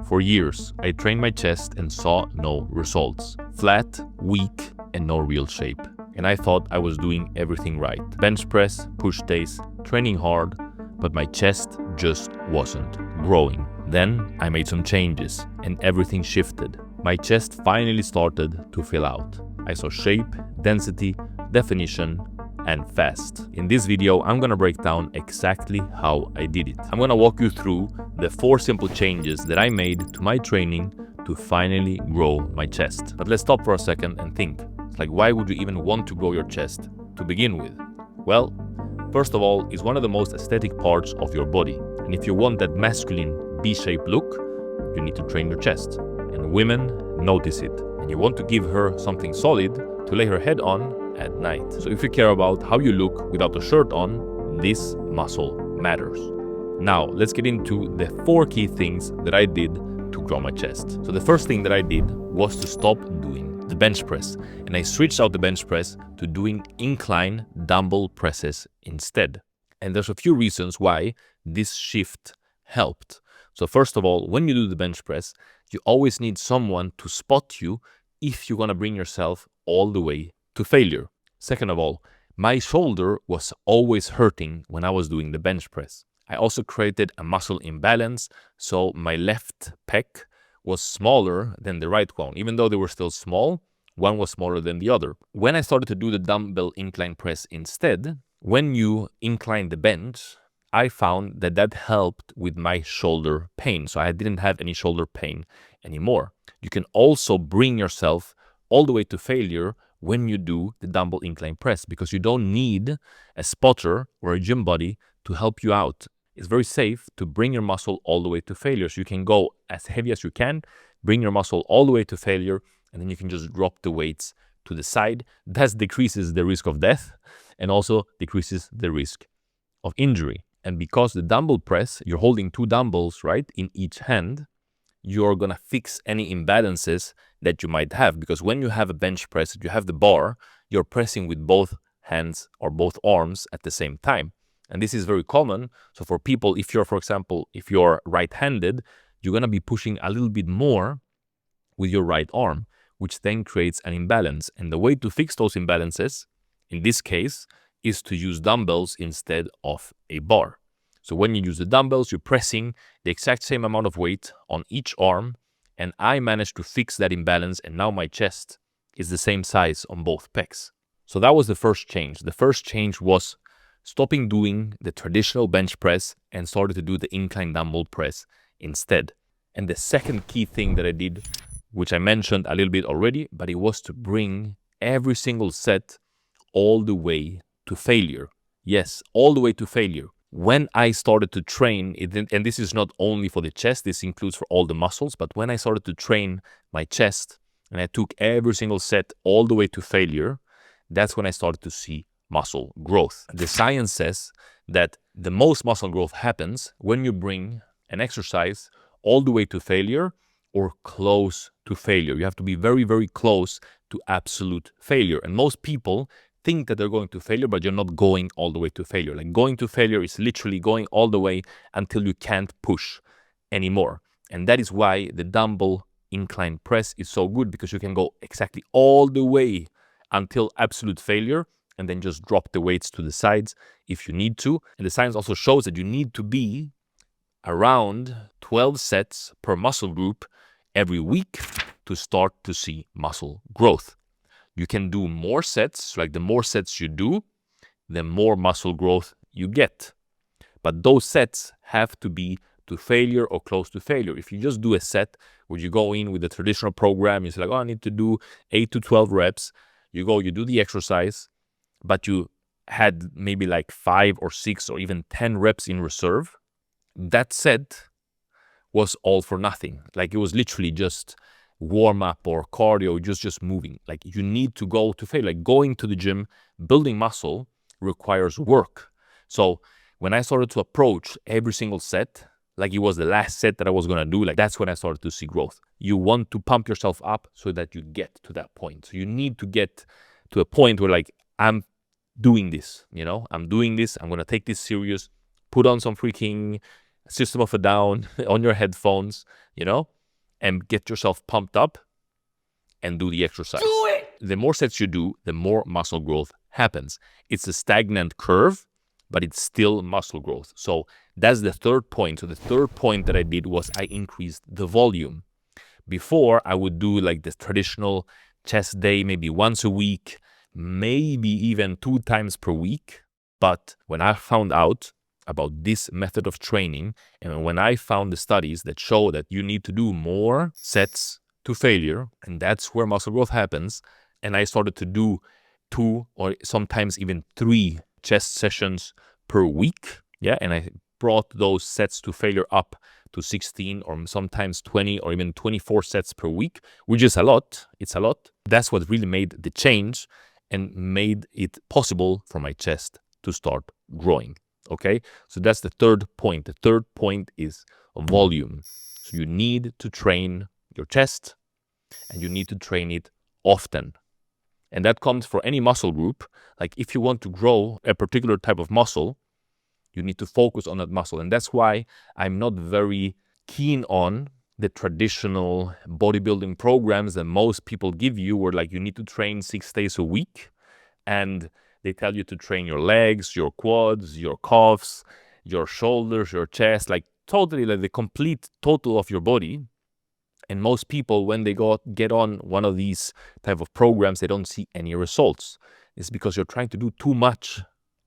For years, I trained my chest and saw no results. Flat, weak, and no real shape. And I thought I was doing everything right. Bench press, push days, training hard, but my chest just wasn't growing. Then I made some changes and everything shifted. My chest finally started to fill out. I saw shape, density, definition, and fast. In this video, I'm gonna break down exactly how I did it. I'm gonna walk you through the 4 simple changes that I made to my training to finally grow my chest. But let's stop for a second and think. It's like, why would you even want to grow your chest to begin with? Well, first of all, it's one of the most aesthetic parts of your body. And if you want that masculine B-shaped look, you need to train your chest. And women notice it. And you want to give her something solid to lay her head on at night. So if you care about how you look without a shirt on, this muscle matters. Now, let's get into the 4 key things that I did to grow my chest. So the first thing that I did was to stop doing the bench press. And I switched out the bench press to doing incline dumbbell presses instead. And there's a few reasons why this shift helped. So first of all, when you do the bench press, you always need someone to spot you if you want to bring yourself all the way to failure. Second of all, my shoulder was always hurting when I was doing the bench press. I also created a muscle imbalance, so my left pec was smaller than the right one. Even though they were still small, one was smaller than the other. When I started to do the dumbbell incline press instead, when you incline the bench, I found that that helped with my shoulder pain. So I didn't have any shoulder pain anymore. You can also bring yourself all the way to failure when you do the dumbbell incline press, because you don't need a spotter or a gym buddy to help you out. It's very safe to bring your muscle all the way to failure. So you can go as heavy as you can, bring your muscle all the way to failure, and then you can just drop the weights to the side. That decreases the risk of death and also decreases the risk of injury. And because the dumbbell press, you're holding 2 dumbbells, right, in each hand, you're gonna fix any imbalances that you might have. Because when you have a bench press, you have the bar, you're pressing with both hands or both arms at the same time. And this is very common. So for people, if you're, for example, if you're right-handed, you're gonna be pushing a little bit more with your right arm, which then creates an imbalance. And the way to fix those imbalances, in this case, is to use dumbbells instead of a bar. So when you use the dumbbells, you're pressing the exact same amount of weight on each arm, and I managed to fix that imbalance, and now my chest is the same size on both pecs. So that was the first change. The first change was stopping doing the traditional bench press and started to do the incline dumbbell press instead. And the second key thing that I did, which I mentioned a little bit already, but it was to bring every single set all the way to failure. Yes, all the way to failure. When I started to train, and this is not only for the chest, this includes for all the muscles, but when I started to train my chest and I took every single set all the way to failure, that's when I started to see muscle growth. The science says that the most muscle growth happens when you bring an exercise all the way to failure or close to failure. You have to be very, very close to absolute failure. And most people think that they're going to failure, but you're not going all the way to failure. Like, going to failure is literally going all the way until you can't push anymore. And that is why the dumbbell incline press is so good, because you can go exactly all the way until absolute failure and then just drop the weights to the sides if you need to. And the science also shows that you need to be around 12 sets per muscle group every week to start to see muscle growth. You can do more sets, like the more sets you do, the more muscle growth you get. But those sets have to be to failure or close to failure. If you just do a set where you go in with the traditional program, you say like, oh, I need to do 8 to 12 reps. You go, you do the exercise, but you had maybe like 5 or 6 or even 10 reps in reserve. That set was all for nothing. Like, it was literally just warm up or cardio, just moving. Like, you need to go to failure. Like, going to the gym, building muscle requires work. So when I started to approach every single set like it was the last set that I was going to do, like that's when I started to see growth. You want to pump yourself up so that you get to that point. So you need to get to a point where like, I'm doing this, I'm doing this. I'm going to take this serious, put on some freaking System of a Down on your headphones, and get yourself pumped up and do the exercise. Do it! The more sets you do, the more muscle growth happens. It's a stagnant curve, but it's still muscle growth. So that's the third point. So the third point that I did was I increased the volume. Before, I would do like the traditional chest day, maybe once a week, maybe even 2 times per week. But when I found out about this method of training, and when I found the studies that show that you need to do more sets to failure, and that's where muscle growth happens, and I started to do 2 or sometimes even 3 chest sessions per week, and I brought those sets to failure up to 16 or sometimes 20 or even 24 sets per week, which is a lot. It's a lot. That's what really made the change and made it possible for my chest to start growing. Okay, so that's the third point. The third point is volume. So you need to train your chest, and you need to train it often. And that comes for any muscle group. Like if you want to grow a particular type of muscle, you need to focus on that muscle. And that's why I'm not very keen on the traditional bodybuilding programs that most people give you, where like you need to train 6 days a week, and they tell you to train your legs, your quads, your calves, your shoulders, your chest, like totally like the complete total of your body. And most people, when they get on one of these type of programs, they don't see any results. It's because you're trying to do too much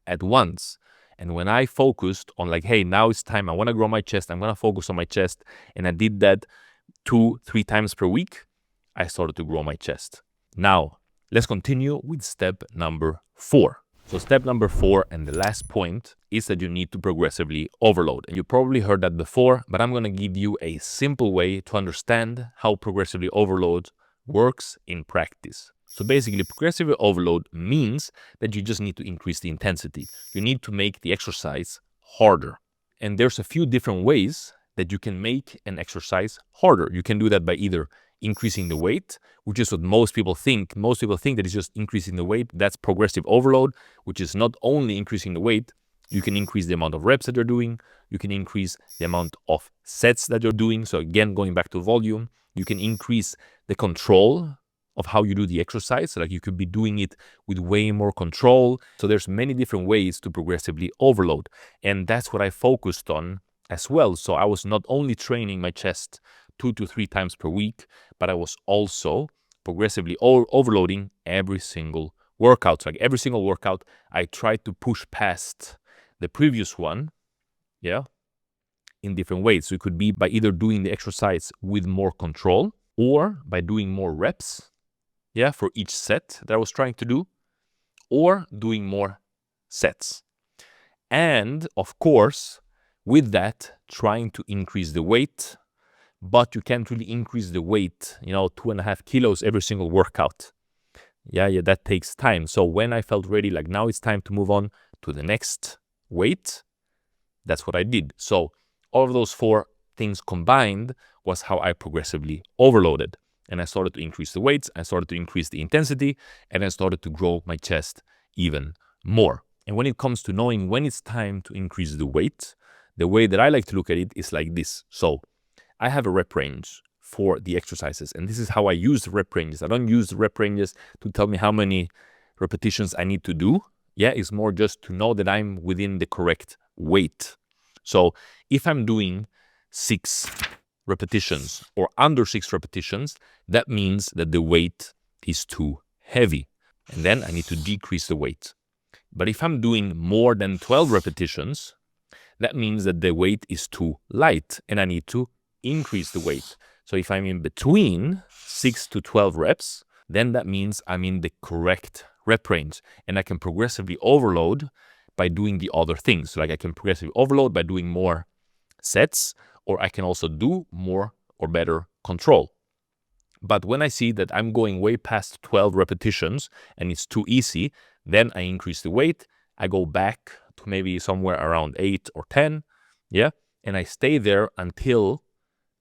at once. And when I focused on like, hey, now it's time, I want to grow my chest, I'm going to focus on my chest, and I did that 2-3 times per week, I started to grow my chest. Now, let's continue with step number 4. So step number 4 and the last point is that you need to progressively overload. And you probably heard that before, but I'm going to give you a simple way to understand how progressively overload works in practice. So basically, progressive overload means that you just need to increase the intensity. You need to make the exercise harder. And there's a few different ways that you can make an exercise harder. You can do that by either increasing the weight, which is what most people think. Most people think that it's just increasing the weight. That's progressive overload, which is not only increasing the weight, you can increase the amount of reps that you're doing, you can increase the amount of sets that you're doing. So again, going back to volume, you can increase the control of how you do the exercise. So like you could be doing it with way more control. So there's many different ways to progressively overload. And that's what I focused on as well. So I was not only training my chest 2 to 3 times per week, but I was also progressively overloading every single workout. So like every single workout, I tried to push past the previous one, in different ways. So it could be by either doing the exercise with more control or by doing more reps, for each set that I was trying to do, or doing more sets. And of course, with that, trying to increase the weight, but you can't really increase the weight, 2.5 kilos every single workout. That takes time. So when I felt ready, like now it's time to move on to the next weight, that's what I did. So all of those 4 things combined was how I progressively overloaded. And I started to increase the weights, I started to increase the intensity, and I started to grow my chest even more. And when it comes to knowing when it's time to increase the weight, the way that I like to look at it is like this. So I have a rep range for the exercises, and this is how I use the rep ranges. I don't use the rep ranges to tell me how many repetitions I need to do. It's more just to know that I'm within the correct weight. So if I'm doing 6 repetitions or under 6 repetitions, that means that the weight is too heavy, and then I need to decrease the weight. But if I'm doing more than 12 repetitions, that means that the weight is too light and I need to increase the weight. So if I'm in between 6 to 12 reps, then that means I'm in the correct rep range, and I can progressively overload by doing the other things. So like I can progressively overload by doing more sets, or I can also do more or better control. But when I see that I'm going way past 12 repetitions and it's too easy, then I increase the weight. I go back to maybe somewhere around 8 or 10, and I stay there until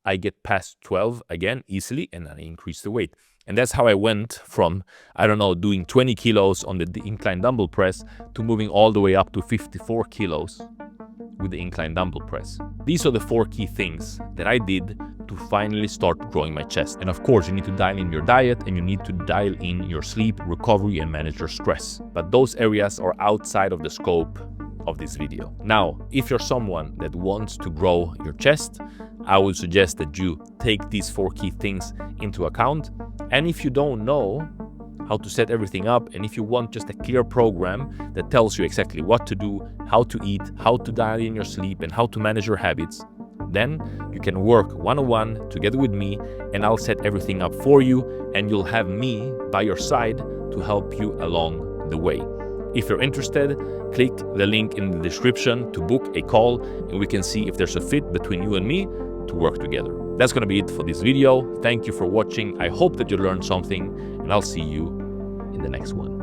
I get past 12 again easily, and then I increase the weight. And that's how I went from, I don't know, doing 20 kilos on the incline dumbbell press to moving all the way up to 54 kilos with the incline dumbbell press. These are the 4 key things that I did to finally start growing my chest. And of course, you need to dial in your diet and you need to dial in your sleep, recovery, and manage your stress. But those areas are outside of the scope of this video. Now, if you're someone that wants to grow your chest, I would suggest that you take these 4 key things into account. And if you don't know how to set everything up, and if you want just a clear program that tells you exactly what to do, how to eat, how to dial in your sleep, and how to manage your habits, then you can work one-on-one together with me, and I'll set everything up for you, and you'll have me by your side to help you along the way. If you're interested, click the link in the description to book a call, and we can see if there's a fit between you and me to work together. That's gonna be it for this video. Thank you for watching. I hope that you learned something, and I'll see you in the next one.